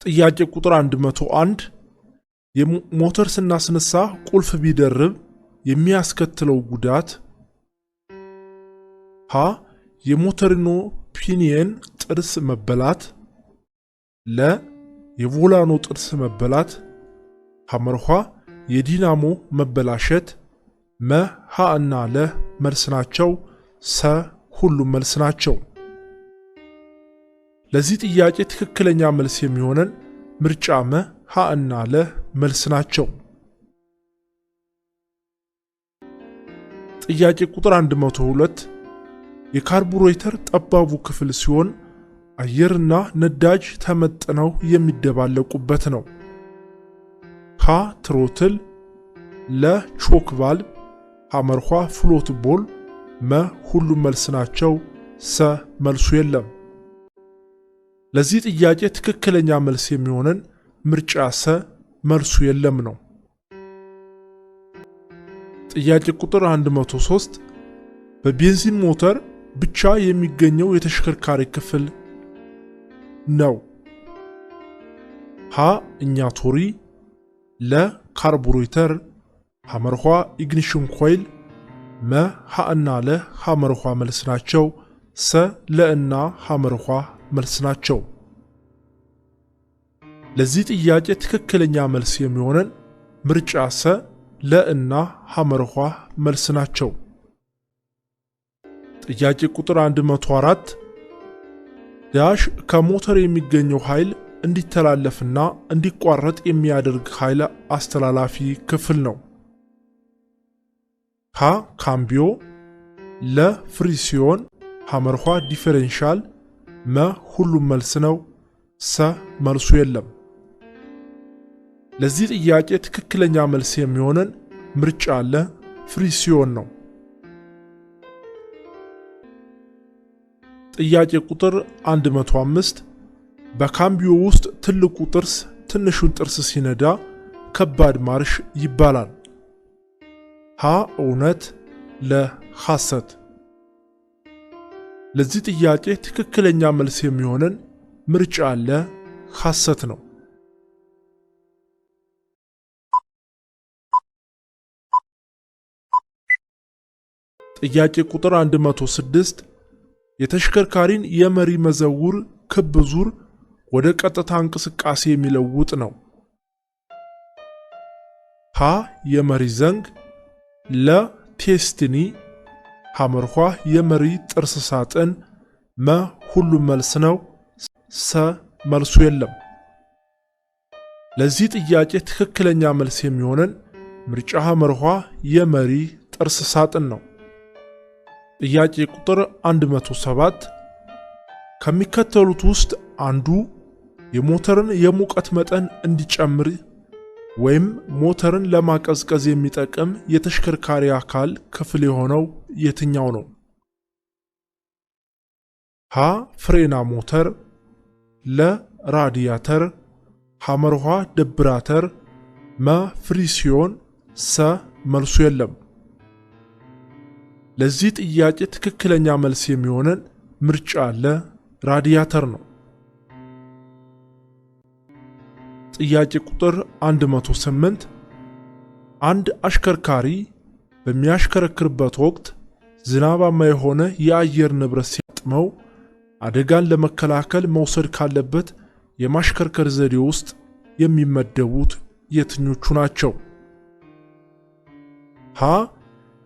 ጥያቄ ቁጥር 101 የሞተር ስናስነሳ ቁልፍ ቢደርብ የሚያስከትለው ጉዳት ሀ የሞተሪኖ ፒኒየን ጥርስ መበላት፣ ለ የቮላኖ ጥርስ መበላት፣ ሐመርኋ የዲናሞ መበላሸት፣ መ ሀ እና ለ መልስ ናቸው፣ ሰ ሁሉም መልስ ናቸው። ለዚህ ጥያቄ ትክክለኛ መልስ የሚሆነን ምርጫ መ ሀ እና ለ መልስ ናቸው። ጥያቄ ቁጥር 102 የካርቡሬተር ጠባቡ ክፍል ሲሆን አየርና ነዳጅ ተመጥነው የሚደባለቁበት ነው። ሀ ትሮትል፣ ለ ቾክ ቫልቭ፣ ሐመርኋ ፍሎት ቦል፣ መ ሁሉም መልስ ናቸው፣ ሰ መልሱ የለም። ለዚህ ጥያቄ ትክክለኛ መልስ የሚሆነን ምርጫ ሰ መልሱ የለም ነው። ጥያቄ ቁጥር 103 በቤንዚን ሞተር ብቻ የሚገኘው የተሽከርካሪ ክፍል ነው። ሀ ኢኛቶሪ፣ ለ ካርቡሬተር፣ ሐመርኋ ኢግኒሽን ኮይል፣ መ ሀ እና ለ ሐመርኋ መልስ ናቸው፣ ሰ ለ እና ሐመርኋ መልስ ናቸው። ለዚህ ጥያቄ ትክክለኛ መልስ የሚሆነን ምርጫ ሰ ለ እና ሐመርኋ መልስ ናቸው። ጥያቄ ቁጥር 104 ዳሽ ከሞተር የሚገኘው ኃይል እንዲተላለፍና እንዲቋረጥ የሚያደርግ ኃይል አስተላላፊ ክፍል ነው። ሀ ካምቢዮ፣ ለ ፍሪሲዮን፣ ሐመርኋ ዲፈረንሻል፣ መ ሁሉም መልስ ነው፣ ሰ መልሱ የለም። ለዚህ ጥያቄ ትክክለኛ መልስ የሚሆነን ምርጫ ለ ፍሪሲዮን ነው። ጥያቄ ቁጥር 105 በካምቢዮ ውስጥ ትልቁ ጥርስ ትንሹን ጥርስ ሲነዳ ከባድ ማርሽ ይባላል። ሀ እውነት፣ ለ ሐሰት። ለዚህ ጥያቄ ትክክለኛ መልስ የሚሆነን ምርጫ ለ ሐሰት ነው። ጥያቄ ቁጥር 106 የተሽከርካሪን የመሪ መዘውር ክብ ዙር ወደ ቀጥታ እንቅስቃሴ የሚለውጥ ነው። ሀ የመሪ ዘንግ፣ ለ ቴስቲኒ፣ ሐመርኋ የመሪ ጥርስ ሳጥን፣ መ ሁሉም መልስ ነው፣ ሰ መልሱ የለም። ለዚህ ጥያቄ ትክክለኛ መልስ የሚሆነን ምርጫ ሐመርኋ የመሪ ጥርስ ሳጥን ነው። ጥያቄ ቁጥር 107 ከሚከተሉት ውስጥ አንዱ የሞተርን የሙቀት መጠን እንዲጨምር ወይም ሞተርን ለማቀዝቀዝ የሚጠቅም የተሽከርካሪ አካል ክፍል የሆነው የትኛው ነው? ሀ ፍሬና ሞተር፣ ለ ራዲያተር፣ ሐመርኋ ደብራተር፣ መ ፍሪሲዮን፣ ሰ መልሱ የለም። ለዚህ ጥያቄ ትክክለኛ መልስ የሚሆነን ምርጫ ለ ራዲያተር ነው። ጥያቄ ቁጥር 108 አንድ አሽከርካሪ በሚያሽከረክርበት ወቅት ዝናባማ የሆነ የአየር ንብረት ሲያጥመው አደጋን ለመከላከል መውሰድ ካለበት የማሽከርከር ዘዴ ውስጥ የሚመደቡት የትኞቹ ናቸው? ሀ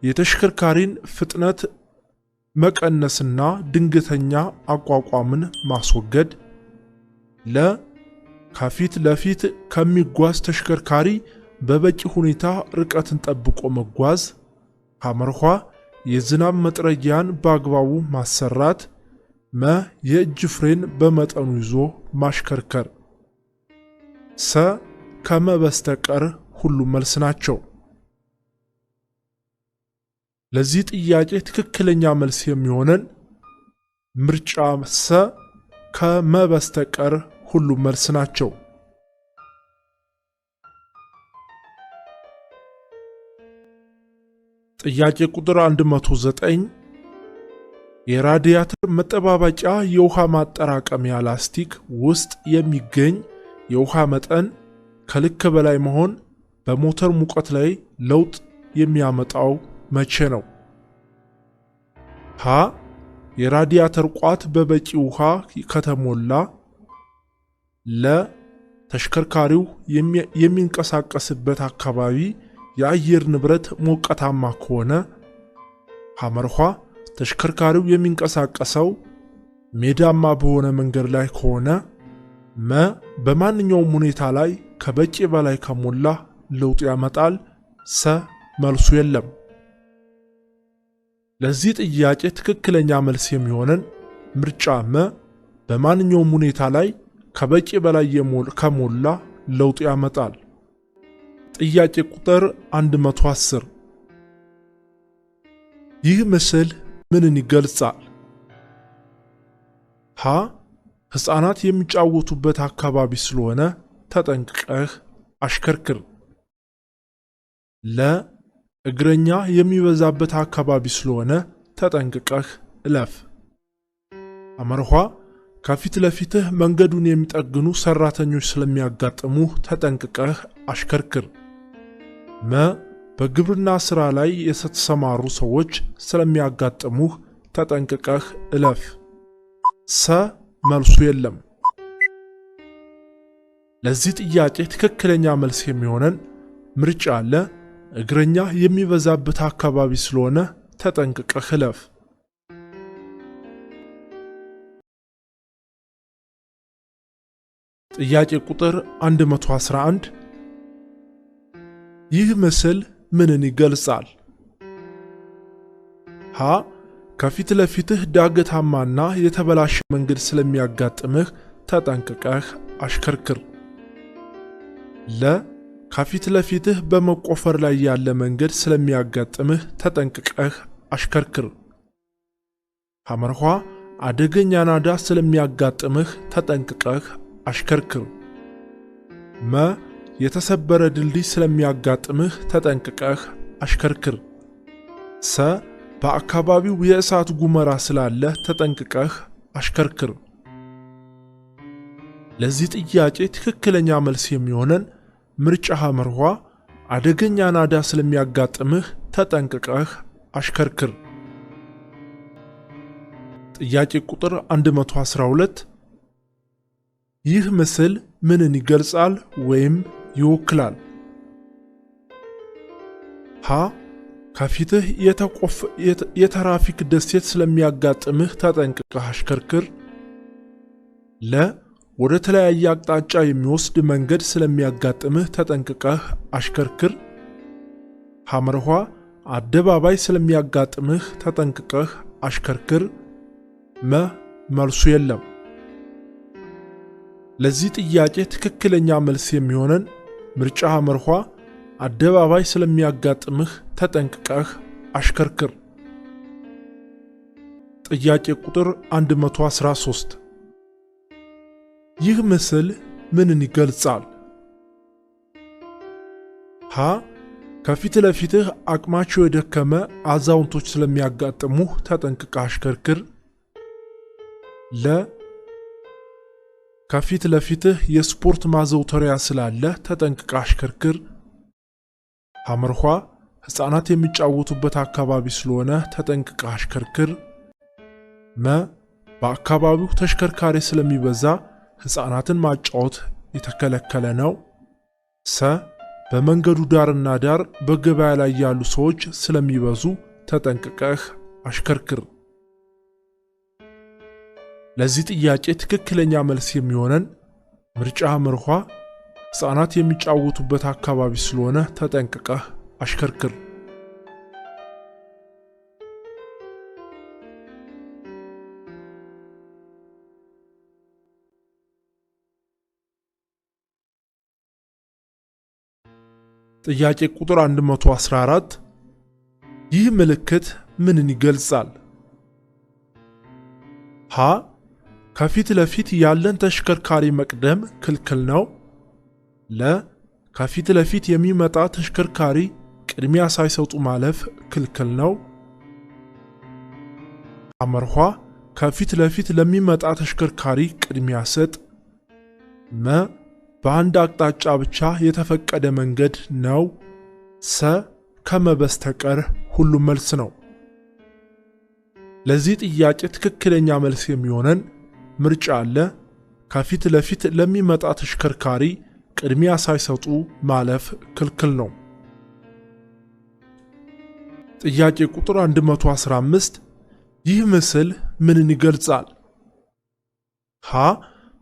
የተሽከርካሪን ፍጥነት መቀነስና ድንገተኛ አቋቋምን ማስወገድ፣ ለ ከፊት ለፊት ከሚጓዝ ተሽከርካሪ በበቂ ሁኔታ ርቀትን ጠብቆ መጓዝ፣ ሐመርኋ የዝናብ መጥረጊያን በአግባቡ ማሰራት፣ መ የእጅ ፍሬን በመጠኑ ይዞ ማሽከርከር፣ ሰ ከመ በስተቀር ሁሉም መልስ ናቸው። ለዚህ ጥያቄ ትክክለኛ መልስ የሚሆነን ምርጫ ሰ ከመ በስተቀር ሁሉም መልስ ናቸው። ጥያቄ ቁጥር 109 የራዲያተር መጠባበቂያ የውሃ ማጠራቀሚያ ላስቲክ ውስጥ የሚገኝ የውሃ መጠን ከልክ በላይ መሆን በሞተር ሙቀት ላይ ለውጥ የሚያመጣው መቼ ነው? ሀ የራዲያተር ቋት በበቂ ውሃ ከተሞላ፣ ለ ተሽከርካሪው የሚንቀሳቀስበት አካባቢ የአየር ንብረት ሞቃታማ ከሆነ፣ ሐመርኋ ተሽከርካሪው የሚንቀሳቀሰው ሜዳማ በሆነ መንገድ ላይ ከሆነ፣ መ በማንኛውም ሁኔታ ላይ ከበቂ በላይ ከሞላ ለውጥ ያመጣል፣ ሰ መልሱ የለም። ለዚህ ጥያቄ ትክክለኛ መልስ የሚሆነን ምርጫ መ በማንኛውም ሁኔታ ላይ ከበቂ በላይ ከሞላ ለውጥ ያመጣል። ጥያቄ ቁጥር 110 ይህ ምስል ምንን ይገልጻል? ሀ ሕፃናት የሚጫወቱበት አካባቢ ስለሆነ ተጠንቅቀህ አሽከርክር። ለ እግረኛ የሚበዛበት አካባቢ ስለሆነ ተጠንቅቀህ እለፍ። አመርኋ ከፊት ለፊትህ መንገዱን የሚጠግኑ ሰራተኞች ስለሚያጋጥሙህ ተጠንቅቀህ አሽከርክር። መ በግብርና ሥራ ላይ የተሰማሩ ሰዎች ስለሚያጋጥሙህ ተጠንቅቀህ እለፍ። ሰ መልሱ የለም። ለዚህ ጥያቄ ትክክለኛ መልስ የሚሆነን ምርጫ አለ እግረኛ የሚበዛበት አካባቢ ስለሆነ ተጠንቅቀህ እለፍ። ጥያቄ ቁጥር 111 ይህ ምስል ምንን ይገልጻል? ሀ ከፊት ለፊትህ ዳገታማና የተበላሸ መንገድ ስለሚያጋጥምህ ተጠንቅቀህ አሽከርክር። ለ ከፊት ለፊትህ በመቆፈር ላይ ያለ መንገድ ስለሚያጋጥምህ ተጠንቅቀህ አሽከርክር። ሐመርኋ አደገኛ ናዳ ስለሚያጋጥምህ ተጠንቅቀህ አሽከርክር። መ የተሰበረ ድልድይ ስለሚያጋጥምህ ተጠንቅቀህ አሽከርክር። ሰ በአካባቢው የእሳት ጉመራ ስላለ ተጠንቅቀህ አሽከርክር። ለዚህ ጥያቄ ትክክለኛ መልስ የሚሆነን ምርጫ ሐመርኋ አደገኛ ናዳ ስለሚያጋጥምህ ተጠንቅቀህ አሽከርክር። ጥያቄ ቁጥር 112 ይህ ምስል ምንን ይገልጻል ወይም ይወክላል? ሀ ከፊትህ የትራፊክ ደሴት ስለሚያጋጥምህ ተጠንቅቀህ አሽከርክር። ለ ወደ ተለያየ አቅጣጫ የሚወስድ መንገድ ስለሚያጋጥምህ ተጠንቅቀህ አሽከርክር። ሐመርኋ አደባባይ ስለሚያጋጥምህ ተጠንቅቀህ አሽከርክር። መ መልሱ የለም። ለዚህ ጥያቄ ትክክለኛ መልስ የሚሆነን ምርጫ ሐመርኋ አደባባይ ስለሚያጋጥምህ ተጠንቅቀህ አሽከርክር። ጥያቄ ቁጥር 113 ይህ ምስል ምንን ይገልጻል? ሀ ከፊት ለፊትህ አቅማቸው የደከመ አዛውንቶች ስለሚያጋጥሙህ ተጠንቅቀህ አሽከርክር። ለ ከፊት ለፊትህ የስፖርት ማዘውተሪያ ስላለ ተጠንቅቀህ አሽከርክር። ሐመርኋ ሕፃናት የሚጫወቱበት አካባቢ ስለሆነ ተጠንቅቀህ አሽከርክር። መ በአካባቢው ተሽከርካሪ ስለሚበዛ ሕፃናትን ማጫወት የተከለከለ ነው። ሰ በመንገዱ ዳርና ዳር በገበያ ላይ ያሉ ሰዎች ስለሚበዙ ተጠንቅቀህ አሽከርክር። ለዚህ ጥያቄ ትክክለኛ መልስ የሚሆነን ምርጫ ሐመርኋ ሕፃናት የሚጫወቱበት አካባቢ ስለሆነ ተጠንቅቀህ አሽከርክር። ጥያቄ ቁጥር 114 ይህ ምልክት ምንን ይገልጻል? ሀ ከፊት ለፊት ያለን ተሽከርካሪ መቅደም ክልክል ነው። ለ ከፊት ለፊት የሚመጣ ተሽከርካሪ ቅድሚያ ሳይሰጡ ማለፍ ክልክል ነው። ሐመርኋ ከፊት ለፊት ለሚመጣ ተሽከርካሪ ቅድሚያ ስጥ። መ በአንድ አቅጣጫ ብቻ የተፈቀደ መንገድ ነው። ሰ ከመ በስተቀር ሁሉም መልስ ነው። ለዚህ ጥያቄ ትክክለኛ መልስ የሚሆነን ምርጫ አለ። ከፊት ለፊት ለሚመጣ ተሽከርካሪ ቅድሚያ ሳይሰጡ ማለፍ ክልክል ነው። ጥያቄ ቁጥር 115 ይህ ምስል ምንን ይገልጻል? ሀ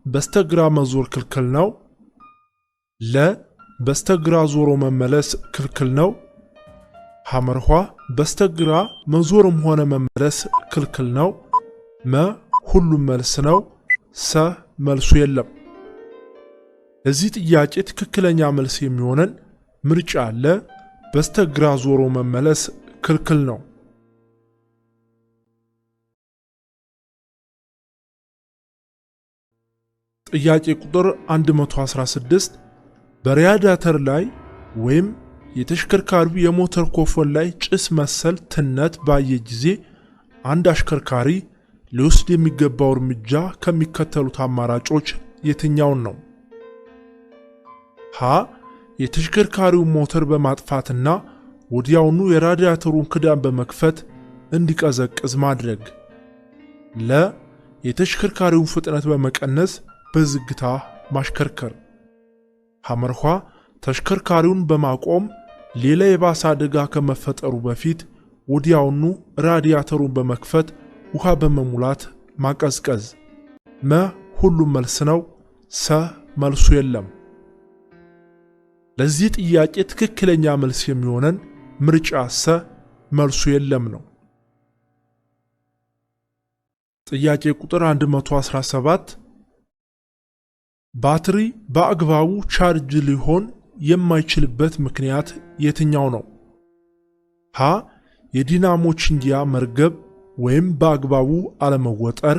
በስተግራ መዞር ክልክል ነው። ለ በስተግራ ዞሮ መመለስ ክልክል ነው። ሐመርኋ በስተግራ መዞርም ሆነ መመለስ ክልክል ነው። መ ሁሉም መልስ ነው። ሰ መልሱ የለም። ለዚህ ጥያቄ ትክክለኛ መልስ የሚሆነን ምርጫ አለ። በስተግራ ዞሮ መመለስ ክልክል ነው። ጥያቄ ቁጥር 116 በራዲያተር ላይ ወይም የተሽከርካሪው የሞተር ኮፈን ላይ ጭስ መሰል ትነት ባየ ጊዜ አንድ አሽከርካሪ ሊወስድ የሚገባው እርምጃ ከሚከተሉት አማራጮች የትኛውን ነው? ሀ የተሽከርካሪውን ሞተር በማጥፋትና ወዲያውኑ የራዲያተሩን ክዳን በመክፈት እንዲቀዘቅዝ ማድረግ። ለ የተሽከርካሪውን ፍጥነት በመቀነስ በዝግታ ማሽከርከር። ሐመርኋ ተሽከርካሪውን በማቆም ሌላ የባሰ አደጋ ከመፈጠሩ በፊት ወዲያውኑ ራዲያተሩን በመክፈት ውሃ በመሙላት ማቀዝቀዝ። መ ሁሉም መልስ ነው። ሰ መልሱ የለም። ለዚህ ጥያቄ ትክክለኛ መልስ የሚሆነን ምርጫ ሰ መልሱ የለም ነው። ጥያቄ ቁጥር 117 ባትሪ በአግባቡ ቻርጅ ሊሆን የማይችልበት ምክንያት የትኛው ነው? ሀ የዲናሞ ችንጊያ መርገብ ወይም በአግባቡ አለመወጠር።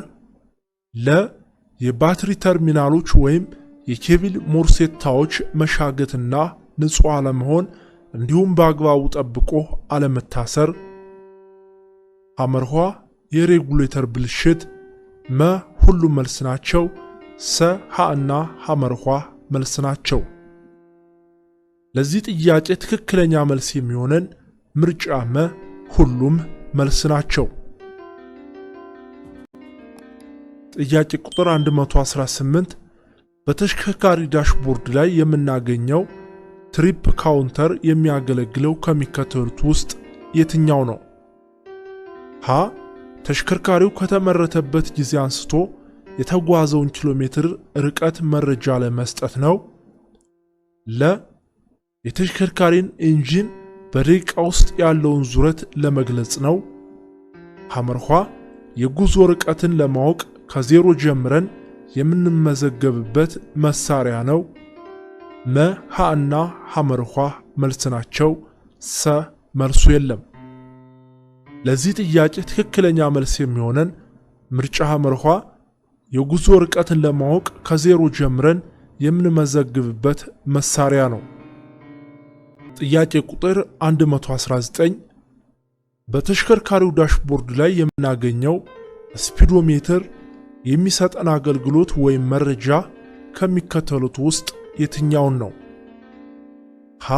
ለ የባትሪ ተርሚናሎች ወይም የኬብል ሞርሴታዎች መሻገትና ንጹህ አለመሆን እንዲሁም በአግባቡ ጠብቆ አለመታሰር። ሐመርኋ የሬጉሌተር ብልሽት። መ ሁሉም መልስ ናቸው። ሰ ሀ እና ሐመርኋ መልስ ናቸው። ለዚህ ጥያቄ ትክክለኛ መልስ የሚሆነን ምርጫ መ ሁሉም መልስ ናቸው። ጥያቄ ቁጥር 118 በተሽከርካሪ ዳሽቦርድ ላይ የምናገኘው ትሪፕ ካውንተር የሚያገለግለው ከሚከተሉት ውስጥ የትኛው ነው? ሀ ተሽከርካሪው ከተመረተበት ጊዜ አንስቶ የተጓዘውን ኪሎ ሜትር ርቀት መረጃ ለመስጠት ነው። ለ የተሽከርካሪን ኢንጂን በደቂቃ ውስጥ ያለውን ዙረት ለመግለጽ ነው። ሐመርኋ የጉዞ ርቀትን ለማወቅ ከዜሮ ጀምረን የምንመዘገብበት መሳሪያ ነው። መ ሀ እና ሐመርኋ መልስ ናቸው። ሰ መልሱ የለም። ለዚህ ጥያቄ ትክክለኛ መልስ የሚሆነን ምርጫ ሐመርኋ የጉዞ ርቀትን ለማወቅ ከዜሮ ጀምረን የምንመዘግብበት መሳሪያ ነው። ጥያቄ ቁጥር 119 በተሽከርካሪው ዳሽቦርድ ላይ የምናገኘው ስፒዶሜትር የሚሰጠን አገልግሎት ወይም መረጃ ከሚከተሉት ውስጥ የትኛውን ነው? ሀ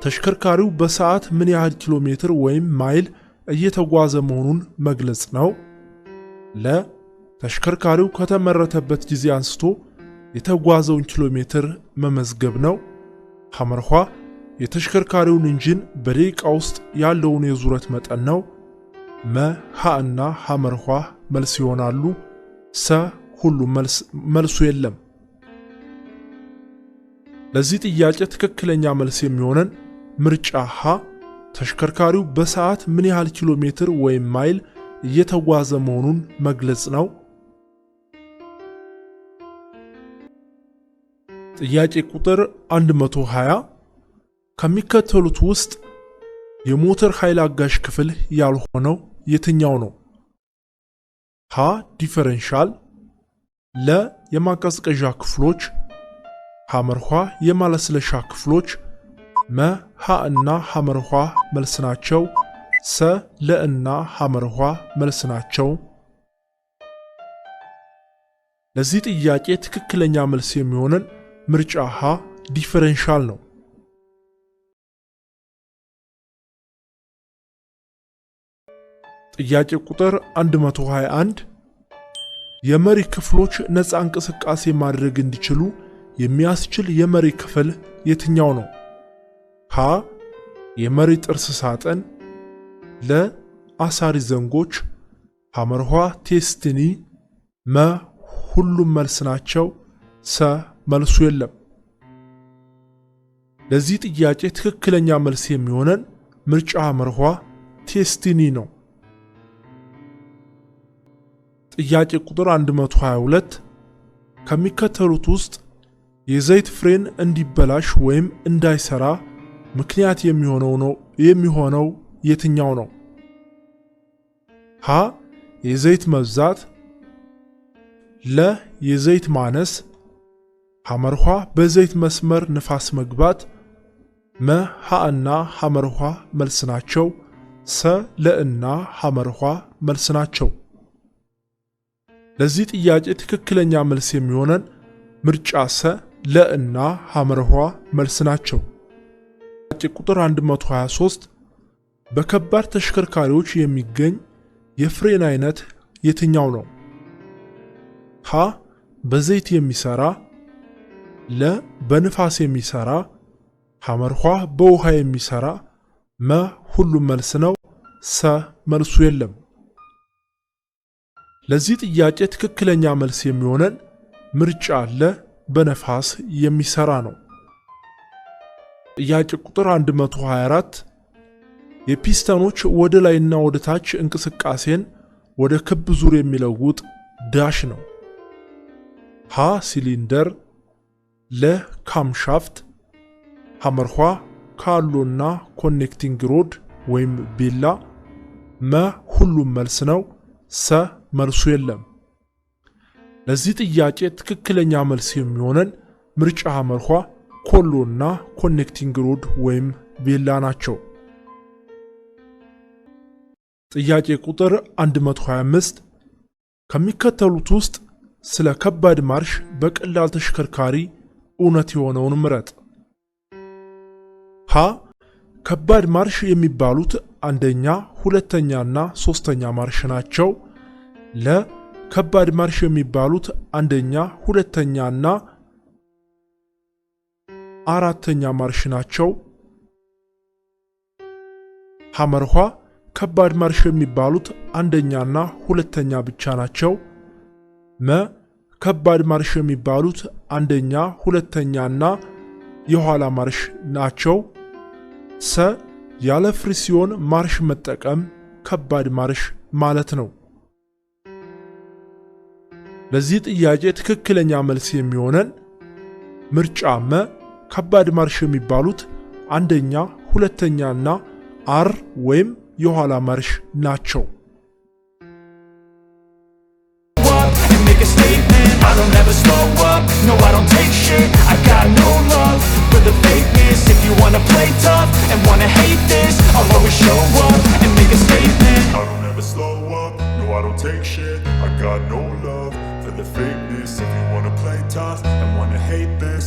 ተሽከርካሪው በሰዓት ምን ያህል ኪሎ ሜትር ወይም ማይል እየተጓዘ መሆኑን መግለጽ ነው። ለ ተሽከርካሪው ከተመረተበት ጊዜ አንስቶ የተጓዘውን ኪሎ ሜትር መመዝገብ ነው። ሐመርኋ የተሽከርካሪውን ኢንጂን በደቂቃ ውስጥ ያለውን የዙረት መጠን ነው። መ ሀ እና ሐመርኋ መልስ ይሆናሉ። ሰ ሁሉም መልሱ የለም። ለዚህ ጥያቄ ትክክለኛ መልስ የሚሆነን ምርጫ ሀ ተሽከርካሪው በሰዓት ምን ያህል ኪሎ ሜትር ወይም ማይል እየተጓዘ መሆኑን መግለጽ ነው። ጥያቄ ቁጥር 120 ከሚከተሉት ውስጥ የሞተር ኃይል አጋዥ ክፍል ያልሆነው የትኛው ነው? ሀ ዲፈረንሻል፣ ለ የማቀዝቀዣ ክፍሎች ሐመርኋ የማለስለሻ ክፍሎች መ ሀ እና ሐመርኋ መልስ ናቸው። ሰ ለ እና ሐመርኋ መልስ ናቸው። ለዚህ ጥያቄ ትክክለኛ መልስ የሚሆነን ምርጫ ሀ ዲፈረንሻል ነው። ጥያቄ ቁጥር 121 የመሪ ክፍሎች ነፃ እንቅስቃሴ ማድረግ እንዲችሉ የሚያስችል የመሪ ክፍል የትኛው ነው? ሀ የመሪ ጥርስ ሳጥን፣ ለ አሳሪ ዘንጎች፣ ሐመርኋ ቴስቲኒ፣ መ ሁሉም መልስ ናቸው። ሰ መልሱ የለም። ለዚህ ጥያቄ ትክክለኛ መልስ የሚሆነን ምርጫ ሐመርኋ ቴስቲኒ ነው። ጥያቄ ቁጥር 122 ከሚከተሉት ውስጥ የዘይት ፍሬን እንዲበላሽ ወይም እንዳይሰራ ምክንያት የሚሆነው የትኛው ነው? ሀ የዘይት መብዛት፣ ለ የዘይት ማነስ፣ ሐመርኋ በዘይት መስመር ንፋስ መግባት፣ መ ሀ እና ሐመርኋ መልስ ናቸው። ሰ ለ እና ሐመርኋ መልስ ናቸው። ለዚህ ጥያቄ ትክክለኛ መልስ የሚሆነን ምርጫ ሰ ለ እና ሐመርኋ መልስ ናቸው። ጥያቄ ቁጥር 123 በከባድ ተሽከርካሪዎች የሚገኝ የፍሬን አይነት የትኛው ነው? ሀ በዘይት የሚሰራ፣ ለ በንፋስ የሚሰራ፣ ሐመርኋ በውሃ የሚሰራ፣ መ ሁሉም መልስ ነው። ሰ መልሱ የለም። ለዚህ ጥያቄ ትክክለኛ መልስ የሚሆነን ምርጫ ለ በነፋስ የሚሰራ ነው። ጥያቄ ቁጥር 124 የፒስተኖች ወደ ላይና ወደ ታች እንቅስቃሴን ወደ ክብ ዙር የሚለውጥ ዳሽ ነው። ሀ ሲሊንደር፣ ለ ካምሻፍት፣ ሐመርኋ ካሎና ኮኔክቲንግ ሮድ ወይም ቢላ፣ መ ሁሉም መልስ ነው። ሰ መልሱ የለም። ለዚህ ጥያቄ ትክክለኛ መልስ የሚሆነን ምርጫ ሐመርኋ ኮሎና ኮኔክቲንግ ሮድ ወይም ቢላ ናቸው። ጥያቄ ቁጥር 125 ከሚከተሉት ውስጥ ስለ ከባድ ማርሽ በቀላል ተሽከርካሪ እውነት የሆነውን ምረጥ። ሀ ከባድ ማርሽ የሚባሉት አንደኛ፣ ሁለተኛና ሶስተኛ ማርሽ ናቸው። ለ ከባድ ማርሽ የሚባሉት አንደኛ፣ ሁለተኛና አራተኛ ማርሽ ናቸው። ሐመርኋ ከባድ ማርሽ የሚባሉት አንደኛና ሁለተኛ ብቻ ናቸው። መ ከባድ ማርሽ የሚባሉት አንደኛ፣ ሁለተኛና የኋላ ማርሽ ናቸው። ሰ ያለ ፍሪሲዮን ማርሽ መጠቀም ከባድ ማርሽ ማለት ነው። ለዚህ ጥያቄ ትክክለኛ መልስ የሚሆነን ምርጫ መ ከባድ ማርሽ የሚባሉት አንደኛ፣ ሁለተኛና አር ወይም የኋላ ማርሽ ናቸው። I don't ever slow up, no I don't take shit. I got no love for the fakeness. If you wanna play tough and wanna hate this, I'll always show up and make a statement. I don't ever slow up, no I don't take shit. I got no love for the fakeness. If you wanna play tough and wanna hate this,